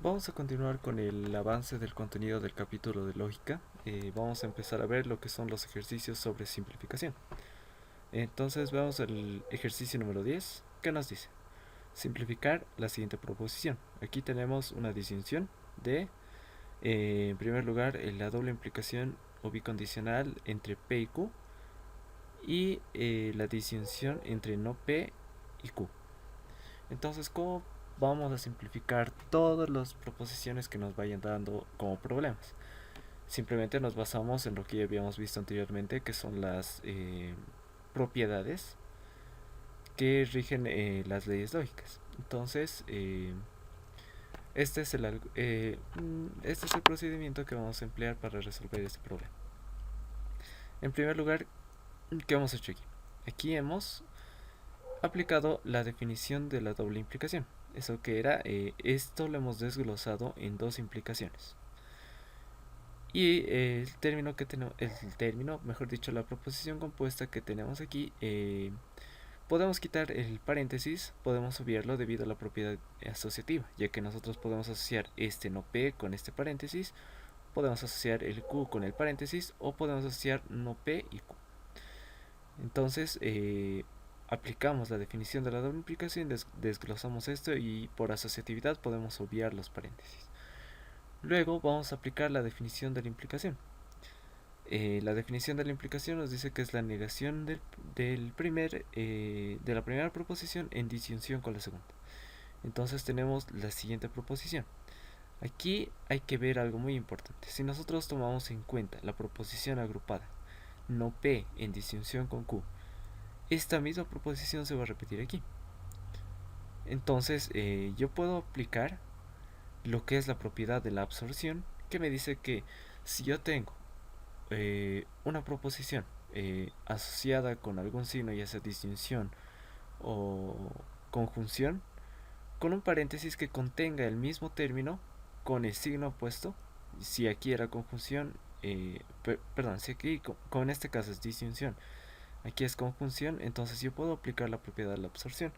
Vamos a continuar con el avance del contenido del capítulo de lógica. Vamos a empezar a ver lo que son los ejercicios sobre simplificación. Entonces vamos al ejercicio número 10, que nos dice simplificar la siguiente proposición. Aquí tenemos una disyunción de, en primer lugar, la doble implicación o bicondicional entre P y Q y la disyunción entre no P y Q. Entonces, ¿cómo vamos a simplificar todas las proposiciones que nos vayan dando como problemas? Simplemente nos basamos en lo que ya habíamos visto anteriormente, que son las propiedades que rigen las leyes lógicas. Entonces, este es el procedimiento que vamos a emplear para resolver este problema. En primer lugar, ¿qué hemos hecho aquí? Aquí hemos aplicado la definición de la doble implicación. Eso que era, esto lo hemos desglosado en dos implicaciones. Y mejor dicho, la proposición compuesta que tenemos aquí, podemos quitar el paréntesis, podemos obviarlo debido a la propiedad asociativa, ya que nosotros podemos asociar este no P con este paréntesis, podemos asociar el Q con el paréntesis o podemos asociar no P y Q. Entonces, aplicamos la definición de la doble implicación, desglosamos esto y por asociatividad podemos obviar los paréntesis. Luego vamos a aplicar la definición de la implicación. La definición de la implicación nos dice que es la negación de la primera proposición en disyunción con la segunda. Entonces tenemos la siguiente proposición. Aquí hay que ver algo muy importante. Si nosotros tomamos en cuenta la proposición agrupada no P en disyunción con Q, esta misma proposición se va a repetir aquí. Entonces yo puedo aplicar lo que es la propiedad de la absorción, que me dice que si yo tengo una proposición asociada con algún signo, ya sea distinción o conjunción, con un paréntesis que contenga el mismo término con el signo opuesto. Si aquí era conjunción, si aquí con este caso es distinción, aquí es conjunción, entonces yo puedo aplicar la propiedad de la absorción.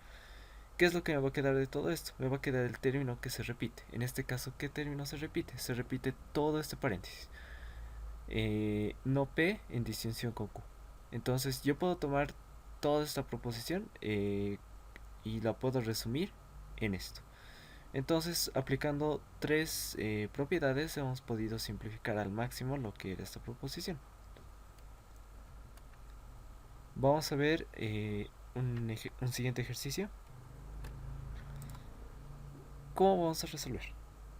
¿Qué es lo que me va a quedar de todo esto? Me va a quedar el término que se repite. En este caso, ¿qué término se repite? Se repite todo este paréntesis. No P en distinción con Q. Entonces yo puedo tomar toda esta proposición y la puedo resumir en esto. Entonces, aplicando tres propiedades, hemos podido simplificar al máximo lo que era esta proposición. Vamos a ver un siguiente ejercicio. ¿Cómo vamos a resolver?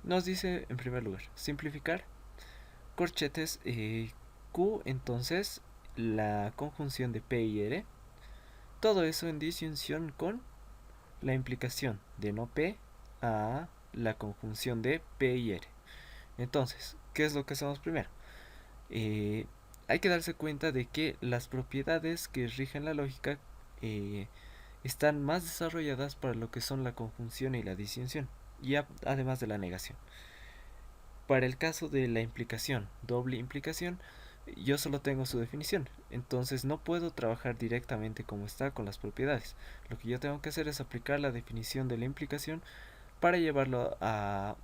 Nos dice en primer lugar simplificar corchetes Q, entonces la conjunción de P y R, todo eso en disyunción con la implicación de no P a la conjunción de P y R. Entonces, ¿qué es lo que hacemos primero? Hay que darse cuenta de que las propiedades que rigen la lógica están más desarrolladas para lo que son la conjunción y la disyunción, y además de la negación. Para el caso de la implicación, doble implicación, yo solo tengo su definición, entonces no puedo trabajar directamente como está con las propiedades. Lo que yo tengo que hacer es aplicar la definición de la implicación para llevarlo a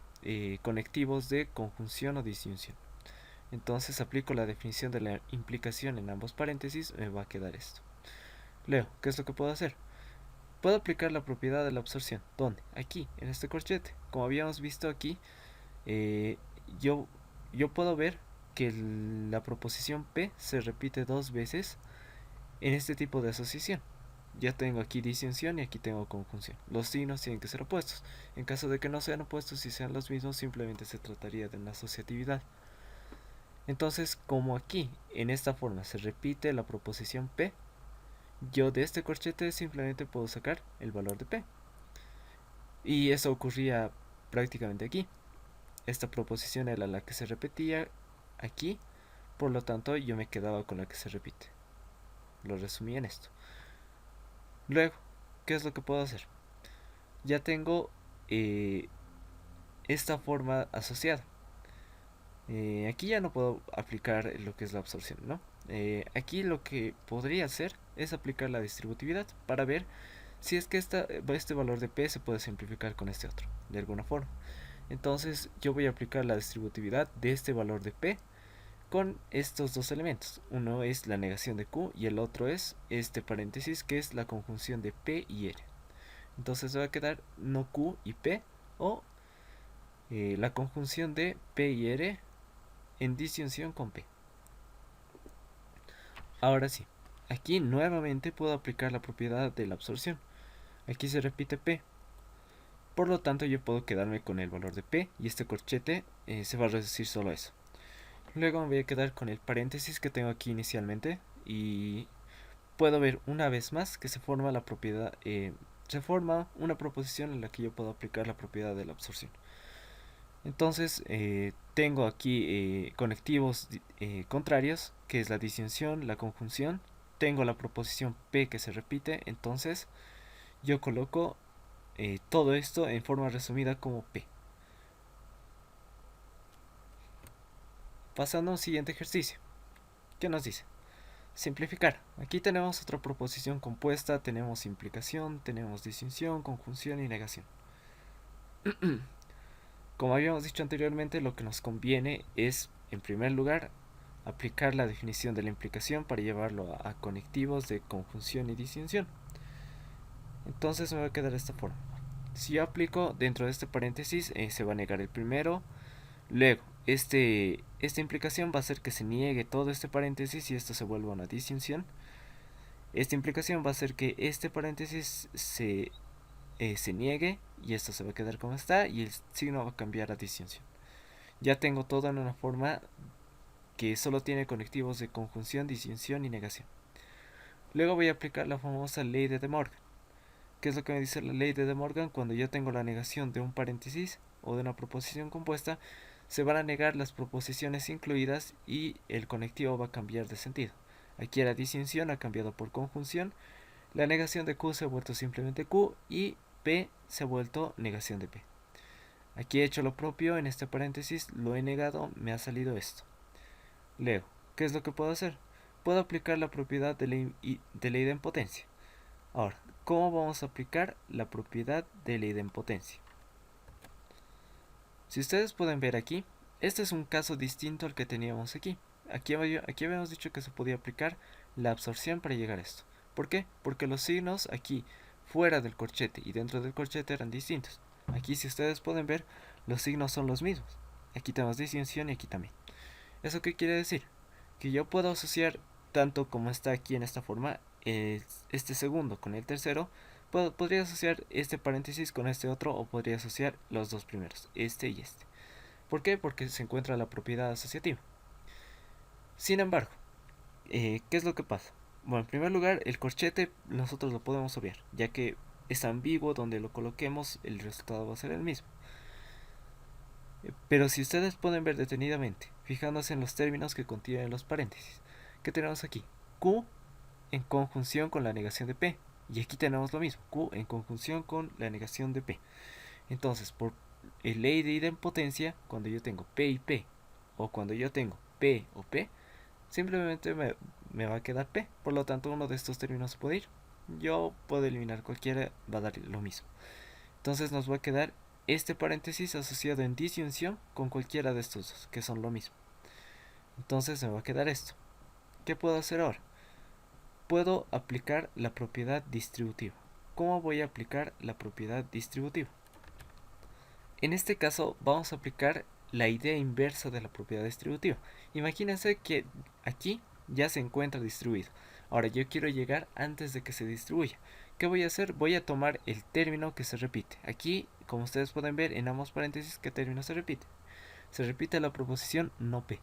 conectivos de conjunción o disyunción. Entonces aplico la definición de la implicación en ambos paréntesis, me va a quedar esto. Leo, ¿qué es lo que puedo hacer? Puedo aplicar la propiedad de la absorción. ¿Dónde? Aquí, en este corchete. Como habíamos visto aquí, eh, yo, yo puedo ver que la proposición P se repite dos veces en este tipo de asociación. Ya tengo aquí disyunción y aquí tengo conjunción. Los signos tienen que ser opuestos. En caso de que no sean opuestos y sean los mismos, simplemente se trataría de una asociatividad. Entonces, como aquí en esta forma se repite la proposición P, yo de este corchete simplemente puedo sacar el valor de P. Y eso ocurría prácticamente aquí. Esta proposición era la que se repetía aquí, por lo tanto yo me quedaba con la que se repite. Lo resumí en esto. Luego, ¿qué es lo que puedo hacer? Ya tengo esta forma asociada. Aquí ya no puedo aplicar lo que es la absorción, ¿no? Aquí lo que podría hacer es aplicar la distributividad para ver si es que este valor de P se puede simplificar con este otro, de alguna forma. Entonces yo voy a aplicar la distributividad de este valor de P con estos dos elementos. Uno es la negación de Q y el otro es este paréntesis que es la conjunción de P y R. Entonces va a quedar no Q y P o la conjunción de P y R en disyunción con P. Ahora sí, aquí nuevamente puedo aplicar la propiedad de la absorción. Aquí se repite P. Por lo tanto yo puedo quedarme con el valor de P y este corchete se va a reducir solo a eso. Luego me voy a quedar con el paréntesis que tengo aquí inicialmente y puedo ver una vez más que se forma la propiedad, se forma una proposición en la que yo puedo aplicar la propiedad de la absorción. Entonces tengo aquí conectivos contrarios, que es la disyunción, la conjunción. Tengo la proposición P que se repite, entonces yo coloco todo esto en forma resumida como P. Pasando a un siguiente ejercicio. ¿Qué nos dice? Simplificar. Aquí tenemos otra proposición compuesta, tenemos implicación, tenemos disyunción, conjunción y negación. Como habíamos dicho anteriormente, lo que nos conviene es, en primer lugar, aplicar la definición de la implicación para llevarlo a conectivos de conjunción y disyunción. Entonces me va a quedar de esta forma. Si yo aplico dentro de este paréntesis, se va a negar el primero. Luego, esta implicación va a hacer que se niegue todo este paréntesis y esto se vuelva una disyunción. Esta implicación va a hacer que este paréntesis se niegue y esto se va a quedar como está y el signo va a cambiar a disyunción. Ya tengo todo en una forma que solo tiene conectivos de conjunción, disyunción y negación. Luego voy a aplicar la famosa ley de De Morgan. ¿Qué es lo que me dice la ley de De Morgan? Cuando yo tengo la negación de un paréntesis o de una proposición compuesta, se van a negar las proposiciones incluidas y el conectivo va a cambiar de sentido. Aquí la disyunción ha cambiado por conjunción, la negación de Q se ha vuelto simplemente Q y P se ha vuelto negación de P. Aquí he hecho lo propio, en este paréntesis lo he negado, me ha salido esto. Leo, ¿qué es lo que puedo hacer? Puedo aplicar la propiedad de la idempotencia. Ahora, ¿cómo vamos a aplicar la propiedad de la idempotencia? Si ustedes pueden ver aquí, este es un caso distinto al que teníamos aquí. Aquí habíamos dicho que se podía aplicar la absorción para llegar a esto. ¿Por qué? Porque los signos aquí fuera del corchete y dentro del corchete eran distintos. Aquí, si ustedes pueden ver, los signos son los mismos. Aquí tenemos disyunción y aquí también. ¿Eso qué quiere decir? Que yo puedo asociar, tanto como está aquí en esta forma, este segundo con el tercero. Podría asociar este paréntesis con este otro o podría asociar los dos primeros, este y este. ¿Por qué? Porque se encuentra la propiedad asociativa. Sin embargo, ¿qué es lo que pasa? Bueno, en primer lugar, el corchete nosotros lo podemos obviar, ya que es ambiguo, donde lo coloquemos el resultado va a ser el mismo. Pero si ustedes pueden ver detenidamente, fijándose en los términos que contienen los paréntesis, ¿qué tenemos aquí? Q en conjunción con la negación de P. Y aquí tenemos lo mismo, Q en conjunción con la negación de P. Entonces, por ley de idempotencia, cuando yo tengo P y P, o cuando yo tengo P o P, simplemente me va a quedar P. Por lo tanto, uno de estos términos se puede ir. Yo puedo eliminar cualquiera, va a dar lo mismo. Entonces nos va a quedar este paréntesis asociado en disyunción con cualquiera de estos dos, que son lo mismo. Entonces me va a quedar esto. ¿Qué puedo hacer ahora? Puedo aplicar la propiedad distributiva. ¿Cómo voy a aplicar la propiedad distributiva? En este caso vamos a aplicar la idea inversa de la propiedad distributiva. Imagínense que aquí ya se encuentra distribuido. Ahora yo quiero llegar antes de que se distribuya. ¿Qué voy a hacer? Voy a tomar el término que se repite. Aquí, como ustedes pueden ver en ambos paréntesis, ¿qué término se repite? Se repite la proposición no P.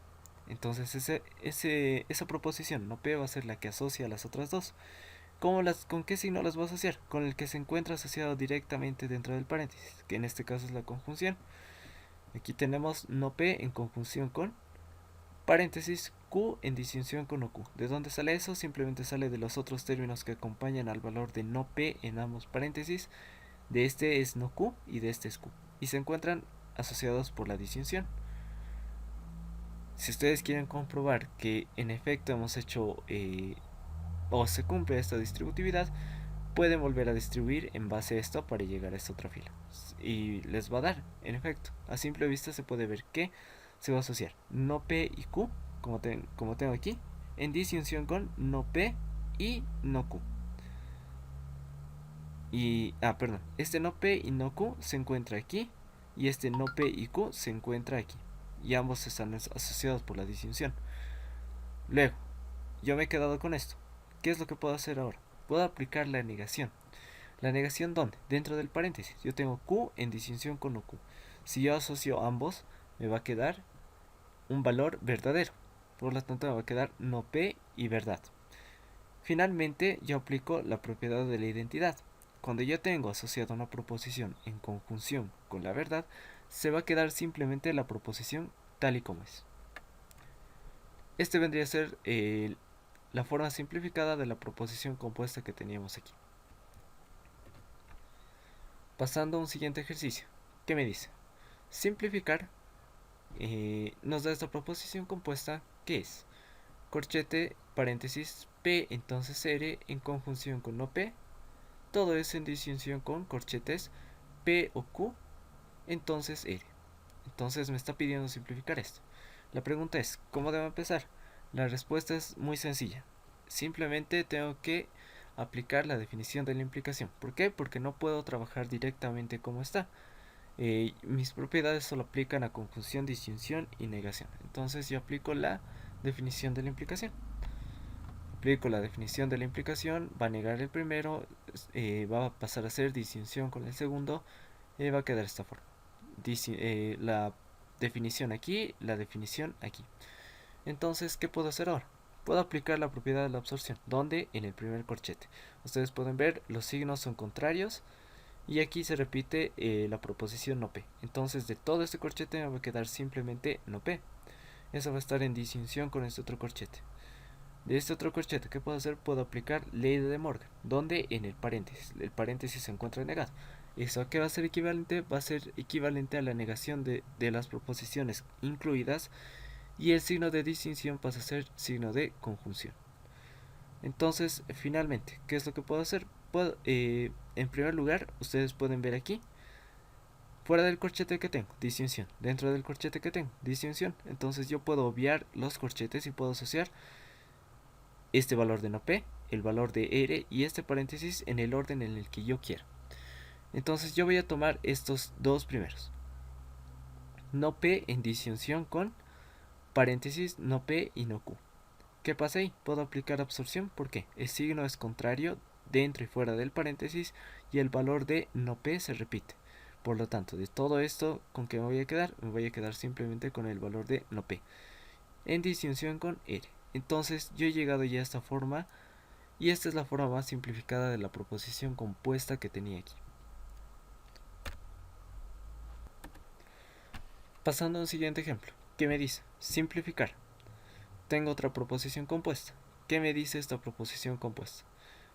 Entonces esa proposición no P va a ser la que asocia a las otras dos. ¿Con qué signo las voy a asociar? Con el que se encuentra asociado directamente dentro del paréntesis, que en este caso es la conjunción. Aquí tenemos no P en conjunción con paréntesis Q en disyunción con no Q. ¿De dónde sale eso? Simplemente sale de los otros términos que acompañan al valor de no P en ambos paréntesis. De este es no Q y de este es Q. Y se encuentran asociados por la disyunción. Si ustedes quieren comprobar que en efecto hemos hecho o se cumple esta distributividad, pueden volver a distribuir en base a esto para llegar a esta otra fila. Y les va a dar, en efecto, a simple vista se puede ver que se va a asociar no P y Q, como tengo aquí, en disyunción con no P y no Q. Y, perdón, este no P y no Q se encuentra aquí y este no P y Q se encuentra aquí. Y ambos están asociados por la disyunción. Luego, yo me he quedado con esto. ¿Qué es lo que puedo hacer ahora? Puedo aplicar la negación. ¿La negación dónde? Dentro del paréntesis. Yo tengo Q en disyunción con no Q. Si yo asocio ambos, me va a quedar un valor verdadero. Por lo tanto, me va a quedar no P y verdad. Finalmente, yo aplico la propiedad de la identidad. Cuando yo tengo asociada una proposición en conjunción con la verdad, se va a quedar simplemente la proposición tal y como es. Este vendría a ser la forma simplificada de la proposición compuesta que teníamos aquí. Pasando a un siguiente ejercicio. ¿Qué me dice? Simplificar nos da esta proposición compuesta que es corchete, paréntesis, P, entonces R en conjunción con no P. Todo es en disyunción con corchetes P o Q, entonces R. Entonces me está pidiendo simplificar esto. La pregunta es, ¿cómo debo empezar? La respuesta es muy sencilla. Simplemente tengo que aplicar la definición de la implicación. ¿Por qué? Porque no puedo trabajar directamente como está. Mis propiedades solo aplican a conjunción, disyunción y negación. Entonces yo aplico la definición de la implicación. Aplico la definición de la implicación, va a negar el primero, va a pasar a ser disyunción con el segundo, va a quedar de esta forma. La definición aquí, la definición aquí. Entonces, ¿qué puedo hacer ahora? Puedo aplicar la propiedad de la absorción, donde en el primer corchete. Ustedes pueden ver, los signos son contrarios y aquí se repite la proposición no P. Entonces, de todo este corchete me va a quedar simplemente no P. Eso va a estar en disyunción con este otro corchete. De este otro corchete, ¿qué puedo hacer? Puedo aplicar ley de De Morgan, donde en el paréntesis se encuentra negado. ¿Eso a qué va a ser equivalente? Va a ser equivalente a la negación de las proposiciones incluidas y el signo de distinción pasa a ser signo de conjunción. Entonces, finalmente, ¿qué es lo que puedo hacer? En primer lugar, ustedes pueden ver aquí, fuera del corchete que tengo, disyunción. Dentro del corchete que tengo, disyunción. Entonces yo puedo obviar los corchetes y puedo asociar este valor de no P, el valor de R y este paréntesis en el orden en el que yo quiera. Entonces yo voy a tomar estos dos primeros. No P en disyunción con paréntesis no P y no Q. ¿Qué pasa ahí? Puedo aplicar absorción porque el signo es contrario dentro y fuera del paréntesis y el valor de no P se repite. Por lo tanto, de todo esto, ¿con qué me voy a quedar? Me voy a quedar simplemente con el valor de no P en disyunción con R. Entonces yo he llegado ya a esta forma y esta es la forma más simplificada de la proposición compuesta que tenía aquí. Pasando a un siguiente ejemplo. ¿Qué me dice? Simplificar. Tengo otra proposición compuesta. ¿Qué me dice esta proposición compuesta?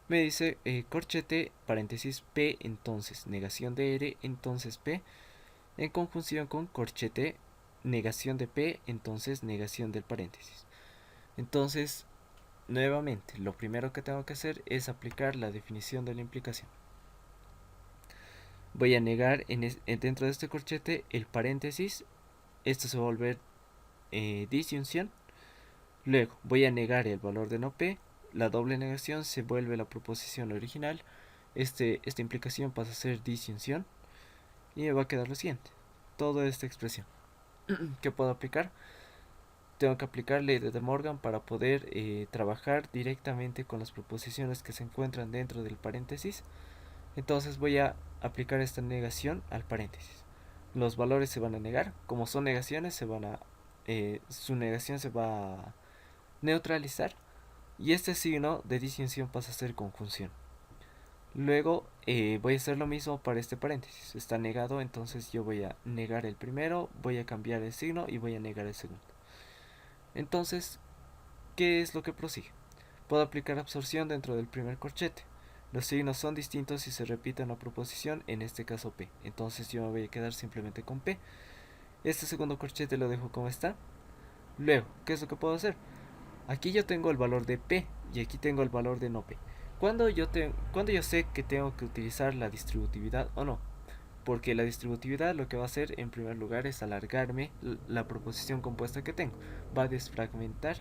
Me dice corchete, paréntesis P, entonces negación de R, entonces P, en conjunción con corchete, negación de P, entonces negación del paréntesis. Entonces, nuevamente, lo primero que tengo que hacer es aplicar la definición de la implicación. Voy a negar dentro de este corchete el paréntesis, esto se va a volver disyunción. Luego voy a negar el valor de no P, la doble negación se vuelve la proposición original, esta implicación pasa a ser disyunción y me va a quedar lo siguiente, toda esta expresión. ¿Qué puedo aplicar? Tengo que aplicar ley de De Morgan para poder trabajar directamente con las proposiciones que se encuentran dentro del paréntesis. Entonces voy a aplicar esta negación al paréntesis. Los valores se van a negar, como son negaciones, su negación se va a neutralizar y este signo de disyunción pasa a ser conjunción. Luego voy a hacer lo mismo para este paréntesis. Está negado, entonces yo voy a negar el primero, voy a cambiar el signo y voy a negar el segundo. Entonces, ¿qué es lo que prosigue? Puedo aplicar absorción dentro del primer corchete. Los signos son distintos y se repite una proposición, en este caso P. Entonces yo me voy a quedar simplemente con P. Este segundo corchete lo dejo como está. Luego, ¿qué es lo que puedo hacer? Aquí yo tengo el valor de P y aquí tengo el valor de no P. Cuando yo sé que tengo que utilizar la distributividad o no, porque la distributividad lo que va a hacer en primer lugar es alargarme la proposición compuesta que tengo, va a desfragmentar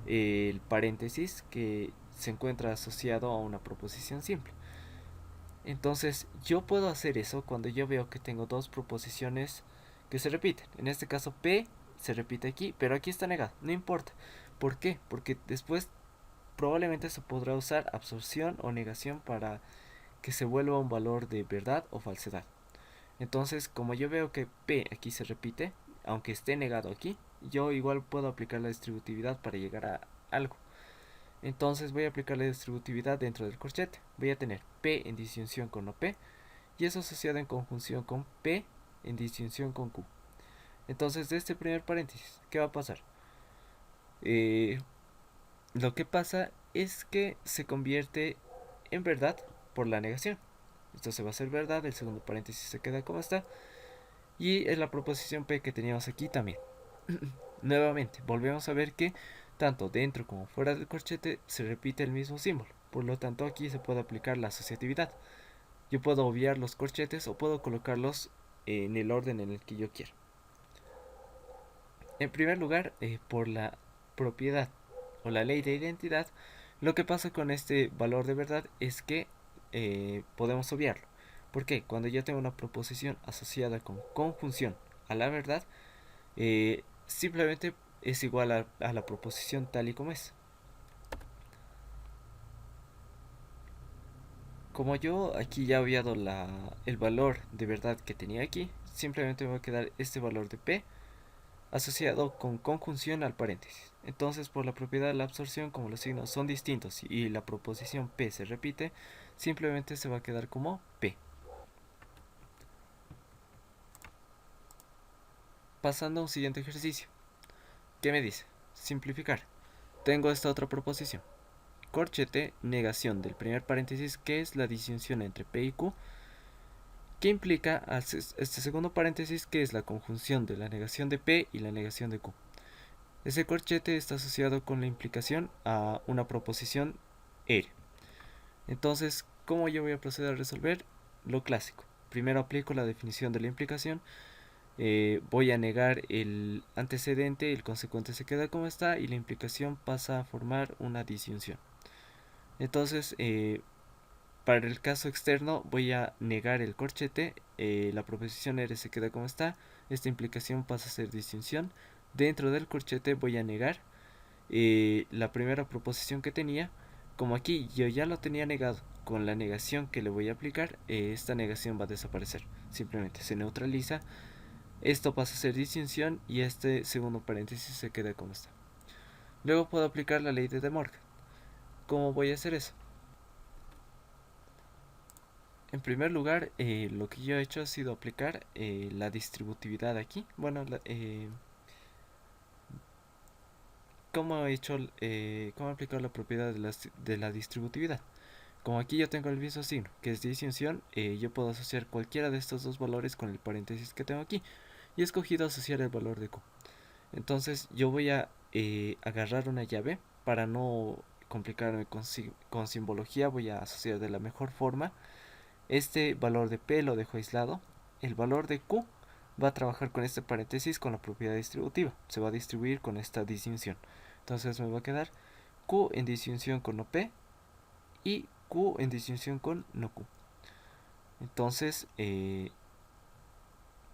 el paréntesis que se encuentra asociado a una proposición simple. Entonces yo puedo hacer eso cuando yo veo que tengo dos proposiciones que se repiten. En este caso P se repite aquí, pero aquí está negado. No importa. ¿Por qué? Porque después probablemente se podrá usar absorción o negación para que se vuelva un valor de verdad o falsedad. Entonces, como yo veo que P aquí se repite, aunque esté negado aquí, yo igual puedo aplicar la distributividad para llegar a algo. Entonces voy a aplicar la distributividad dentro del corchete. Voy a tener P en disyunción con OP y eso asociado en conjunción con P en disyunción con Q. Entonces de este primer paréntesis, ¿qué va a pasar? Lo que pasa es que se convierte en verdad por la negación. Esto se va a hacer verdad, el segundo paréntesis se queda como está. Y es la proposición P que teníamos aquí también. Nuevamente, volvemos a ver que tanto dentro como fuera del corchete se repite el mismo símbolo. Por lo tanto, aquí se puede aplicar la asociatividad. Yo puedo obviar los corchetes o puedo colocarlos en el orden en el que yo quiera. En primer lugar, por la propiedad o la ley de identidad, lo que pasa con este valor de verdad es que podemos obviarlo. ¿Por qué? Cuando yo tengo una proposición asociada con conjunción a la verdad, simplemente es igual a la proposición tal y como es. Como yo aquí ya he obviado el valor de verdad que tenía aquí, simplemente me va a quedar este valor de P asociado con conjunción al paréntesis. Entonces, por la propiedad de la absorción, como los signos son distintos y la proposición P se repite, simplemente se va a quedar como P. Pasando a un siguiente ejercicio. ¿Qué me dice? Simplificar. Tengo esta otra proposición. Corchete, negación del primer paréntesis, que es la disyunción entre P y Q, que implica este segundo paréntesis, que es la conjunción de la negación de P y la negación de Q. Ese corchete está asociado con la implicación a una proposición R. Entonces, ¿cómo yo voy a proceder a resolver? Lo clásico. Primero aplico la definición de la implicación, voy a negar el antecedente, el consecuente se queda como está y la implicación pasa a formar una disyunción. Entonces, para el caso externo voy a negar el corchete, la proposición R se queda como está, esta implicación pasa a ser disyunción. Dentro del corchete voy a negar la primera proposición que tenía. Como aquí yo ya lo tenía negado, con la negación que le voy a aplicar, esta negación va a desaparecer. Simplemente se neutraliza. Esto pasa a ser disyunción y este segundo paréntesis se queda como está. Luego puedo aplicar la ley de De Morgan. ¿Cómo voy a hacer eso? En primer lugar, lo que yo he hecho ha sido aplicar la distributividad aquí. Bueno, ¿cómo he hecho, cómo he aplicado la propiedad de la distributividad? Como aquí yo tengo el mismo signo, que es disyunción, yo puedo asociar cualquiera de estos dos valores con el paréntesis que tengo aquí. Y he escogido asociar el valor de Q. Entonces yo voy a agarrar una llave para no complicarme con simbología. Voy a asociar de la mejor forma. Este valor de P lo dejo aislado. El valor de Q va a trabajar con este paréntesis con la propiedad distributiva. Se va a distribuir con esta disyunción. Entonces me va a quedar Q en disyunción con OP y Q en disyunción con no Q. Entonces,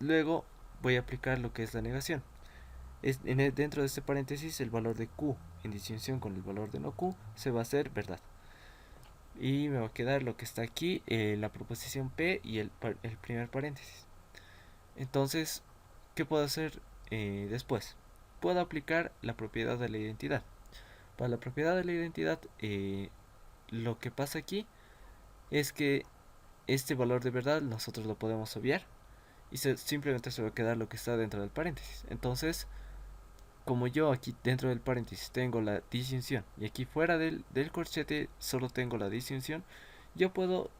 luego voy a aplicar lo que es la negación. Dentro de este paréntesis, el valor de Q en disyunción con el valor de no Q se va a hacer verdad. Y me va a quedar lo que está aquí, la proposición P y el primer paréntesis. Entonces, ¿qué puedo hacer después? Puedo aplicar la propiedad de la identidad. Para la propiedad de la identidad, lo que pasa aquí es que este valor de verdad nosotros lo podemos obviar y simplemente se va a quedar lo que está dentro del paréntesis. Entonces, como yo aquí dentro del paréntesis tengo la disyunción y aquí fuera del corchete solo tengo la disyunción, yo puedo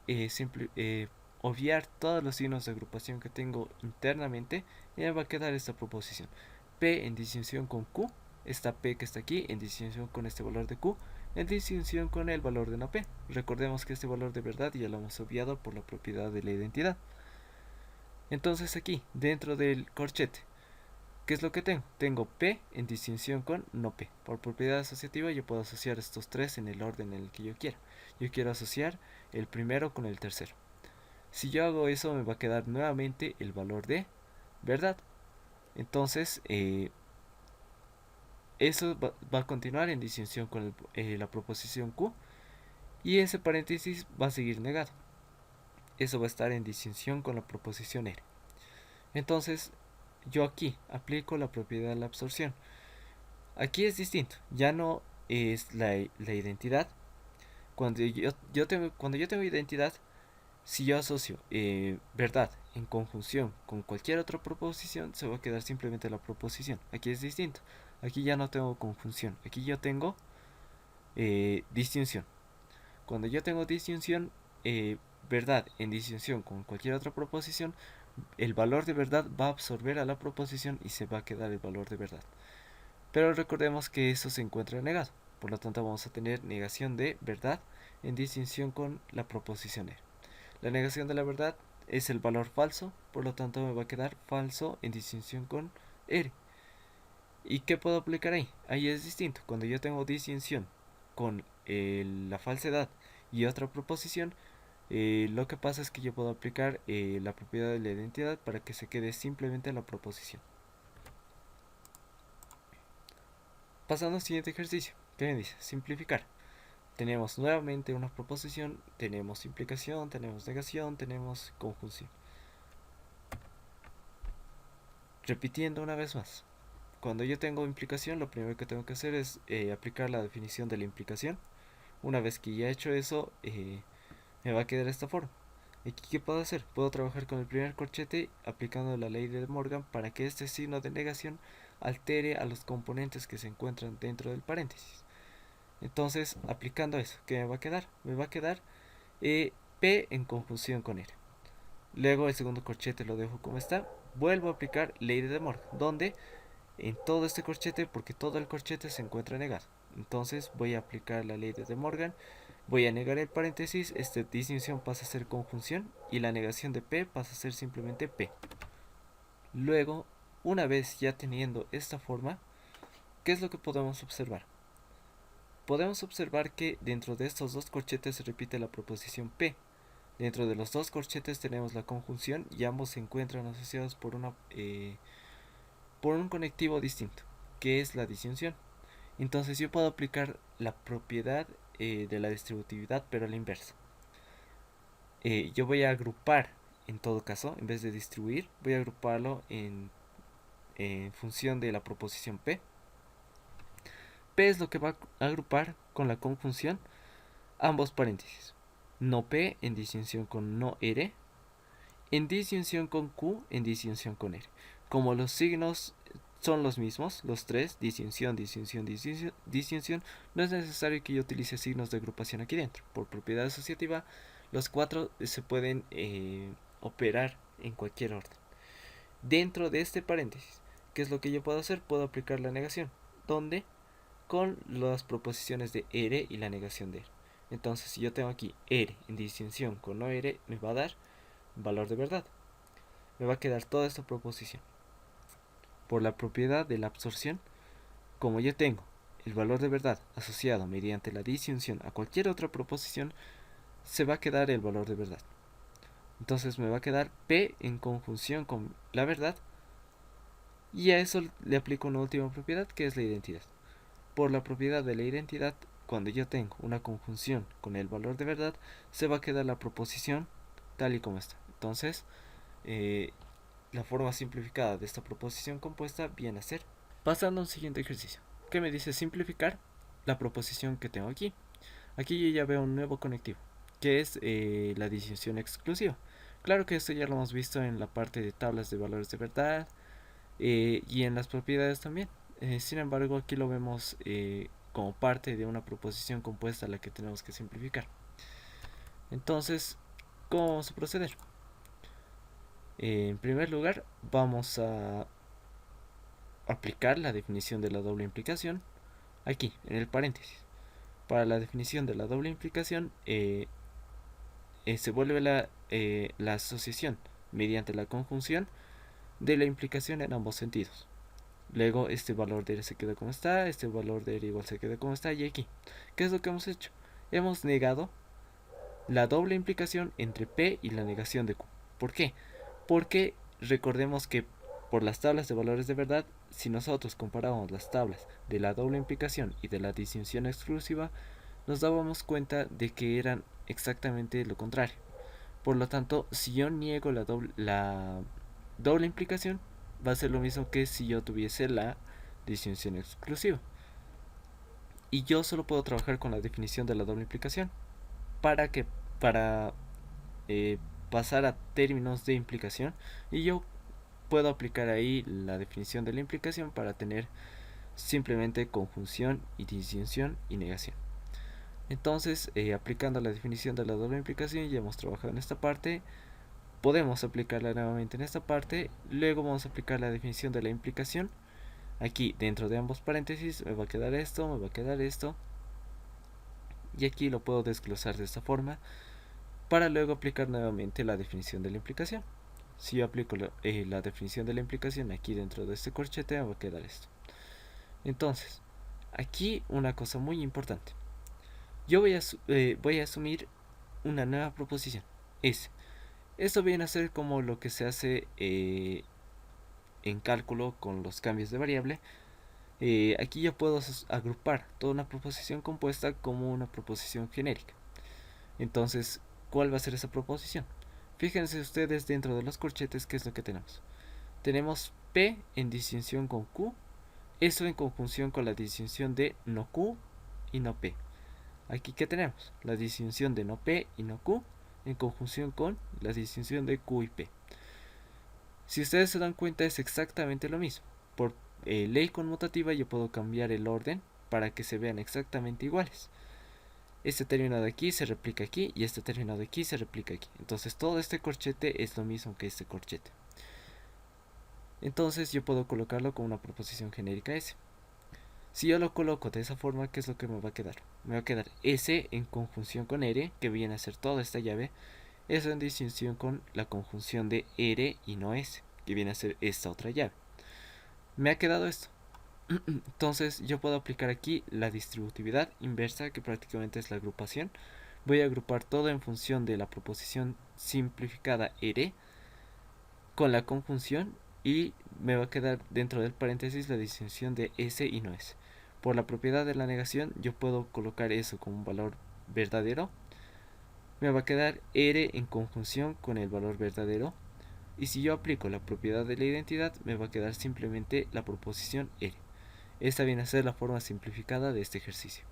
obviar todos los signos de agrupación que tengo internamente y me va a quedar esta proposición. P en disyunción con Q, esta P que está aquí en disyunción con este valor de Q, en distinción con el valor de no P. Recordemos que este valor de verdad ya lo hemos obviado por la propiedad de la identidad. Entonces aquí, dentro del corchete, ¿qué es lo que tengo? Tengo P en distinción con no P. Por propiedad asociativa yo puedo asociar estos tres en el orden en el que yo quiera. Yo quiero asociar el primero con el tercero. Si yo hago eso me va a quedar nuevamente el valor de verdad. Entonces eso va a continuar en distinción con la proposición Q y ese paréntesis va a seguir negado. Eso va a estar en distinción con la proposición R. Entonces yo aquí aplico la propiedad de la absorción. Aquí es distinto, ya no es la identidad. Cuando yo tengo identidad, si yo asocio verdad en conjunción con cualquier otra proposición, se va a quedar simplemente la proposición. Aquí es distinto. Aquí ya no tengo conjunción. Aquí yo tengo distinción. Cuando yo tengo distinción, verdad en distinción con cualquier otra proposición, el valor de verdad va a absorber a la proposición y se va a quedar el valor de verdad. Pero recordemos que eso se encuentra negado. Por lo tanto vamos a tener negación de verdad en distinción con la proposición R. La negación de la verdad es el valor falso, por lo tanto me va a quedar falso en distinción con R. ¿Y qué puedo aplicar ahí? Ahí es distinto. Cuando yo tengo distinción con la falsedad y otra proposición, lo que pasa es que yo puedo aplicar la propiedad de la identidad para que se quede simplemente la proposición. Pasando al siguiente ejercicio. ¿Qué me dice? Simplificar. Tenemos nuevamente una proposición, tenemos implicación, tenemos negación, tenemos conjunción. Repitiendo una vez más. Cuando yo tengo implicación, lo primero que tengo que hacer es aplicar la definición de la implicación. Una vez que ya he hecho eso, me va a quedar esta forma. Aquí, ¿qué puedo hacer? Puedo trabajar con el primer corchete aplicando la ley de Morgan para que este signo de negación altere a los componentes que se encuentran dentro del paréntesis. Entonces, aplicando eso, ¿qué me va a quedar? Me va a quedar P en conjunción con R. Luego el segundo corchete lo dejo como está. Vuelvo a aplicar ley de Morgan, donde en todo este corchete, porque todo el corchete se encuentra negado. Entonces voy a aplicar la ley de De Morgan, voy a negar el paréntesis, esta distinción pasa a ser conjunción y la negación de P pasa a ser simplemente P. Luego, una vez ya teniendo esta forma, ¿qué es lo que podemos observar? Podemos observar que dentro de estos dos corchetes se repite la proposición P. Dentro de los dos corchetes tenemos la conjunción y ambos se encuentran asociados por un conectivo distinto, que es la disyunción. Entonces yo puedo aplicar la propiedad de la distributividad, pero a la inversa. Yo voy a agrupar, en todo caso, en vez de distribuir, voy a agruparlo en función de la proposición P. P es lo que va a agrupar con la conjunción ambos paréntesis. No P en disyunción con no R, en disyunción con Q, en disyunción con R. Como los signos son los mismos, los tres, disyunción, disyunción, disyunción, disyunción, no es necesario que yo utilice signos de agrupación aquí dentro. Por propiedad asociativa, los cuatro se pueden operar en cualquier orden. Dentro de este paréntesis, ¿qué es lo que yo puedo hacer? Puedo aplicar la negación, donde con las proposiciones de R y la negación de R. Entonces, si yo tengo aquí R en disyunción con no R, me va a dar valor de verdad. Me va a quedar toda esta proposición. Por la propiedad de la absorción, como yo tengo el valor de verdad asociado mediante la disyunción a cualquier otra proposición, se va a quedar el valor de verdad. Entonces me va a quedar P en conjunción con la verdad y a eso le aplico una última propiedad que es la identidad. Por la propiedad de la identidad, cuando yo tengo una conjunción con el valor de verdad, se va a quedar la proposición tal y como está. Entonces, la forma simplificada de esta proposición compuesta viene a ser. Pasando a un siguiente ejercicio, que me dice simplificar la proposición que tengo aquí. Aquí yo ya veo un nuevo conectivo, que es la disyunción exclusiva. Claro que esto ya lo hemos visto en la parte de tablas de valores de verdad y en las propiedades también. Sin embargo, aquí lo vemos como parte de una proposición compuesta a la que tenemos que simplificar. Entonces, ¿cómo vamos a proceder? En primer lugar, vamos a aplicar la definición de la doble implicación aquí, en el paréntesis. Para la definición de la doble implicación, se vuelve la asociación mediante la conjunción de la implicación en ambos sentidos. Luego este valor de R se queda como está, este valor de R igual se queda como está, y aquí, ¿qué es lo que hemos hecho? Hemos negado la doble implicación entre P y la negación de Q. ¿Por qué? Porque recordemos que por las tablas de valores de verdad, si nosotros comparamos las tablas de la doble implicación y de la disyunción exclusiva, nos dábamos cuenta de que eran exactamente lo contrario. Por lo tanto, si yo niego la doble implicación, va a ser lo mismo que si yo tuviese la disyunción exclusiva. Y yo solo puedo trabajar con la definición de la doble implicación para que para eh, pasar a términos de implicación, y yo puedo aplicar ahí la definición de la implicación para tener simplemente conjunción y disyunción y negación. Entonces, aplicando la definición de la doble implicación, ya hemos trabajado en esta parte. Podemos aplicarla nuevamente en esta parte. Luego vamos a aplicar la definición de la implicación. Aquí dentro de ambos paréntesis me va a quedar esto, me va a quedar esto. Y aquí lo puedo desglosar de esta forma para luego aplicar nuevamente la definición de la implicación. Si yo aplico la definición de la implicación aquí dentro de este corchete, me va a quedar esto. Entonces, aquí una cosa muy importante. Yo voy a asumir una nueva proposición. Esto viene a ser como lo que se hace en cálculo con los cambios de variable. Aquí yo puedo agrupar toda una proposición compuesta como una proposición genérica. Entonces, ¿cuál va a ser esa proposición? Fíjense ustedes dentro de los corchetes qué es lo que tenemos. Tenemos P en disyunción con Q, eso en conjunción con la disyunción de no Q y no P. Aquí ¿qué tenemos? La disyunción de no P y no Q en conjunción con la disyunción de Q y P. Si ustedes se dan cuenta es exactamente lo mismo. Por ley conmutativa yo puedo cambiar el orden para que se vean exactamente iguales. Este término de aquí se replica aquí y este término de aquí se replica aquí. Entonces todo este corchete es lo mismo que este corchete. Entonces yo puedo colocarlo como una proposición genérica S. Si yo lo coloco de esa forma, ¿qué es lo que me va a quedar? Me va a quedar S en conjunción con R, que viene a ser toda esta llave. Eso en disyunción con la conjunción de R y no S, que viene a ser esta otra llave. Me ha quedado esto. Entonces yo puedo aplicar aquí la distributividad inversa, que prácticamente es la agrupación. Voy a agrupar todo en función de la proposición simplificada R con la conjunción, y me va a quedar dentro del paréntesis la distinción de S y no S. Por la propiedad de la negación yo puedo colocar eso como un valor verdadero. Me va a quedar R en conjunción con el valor verdadero. Y si yo aplico la propiedad de la identidad, me va a quedar simplemente la proposición R. Esta viene a ser la forma simplificada de este ejercicio.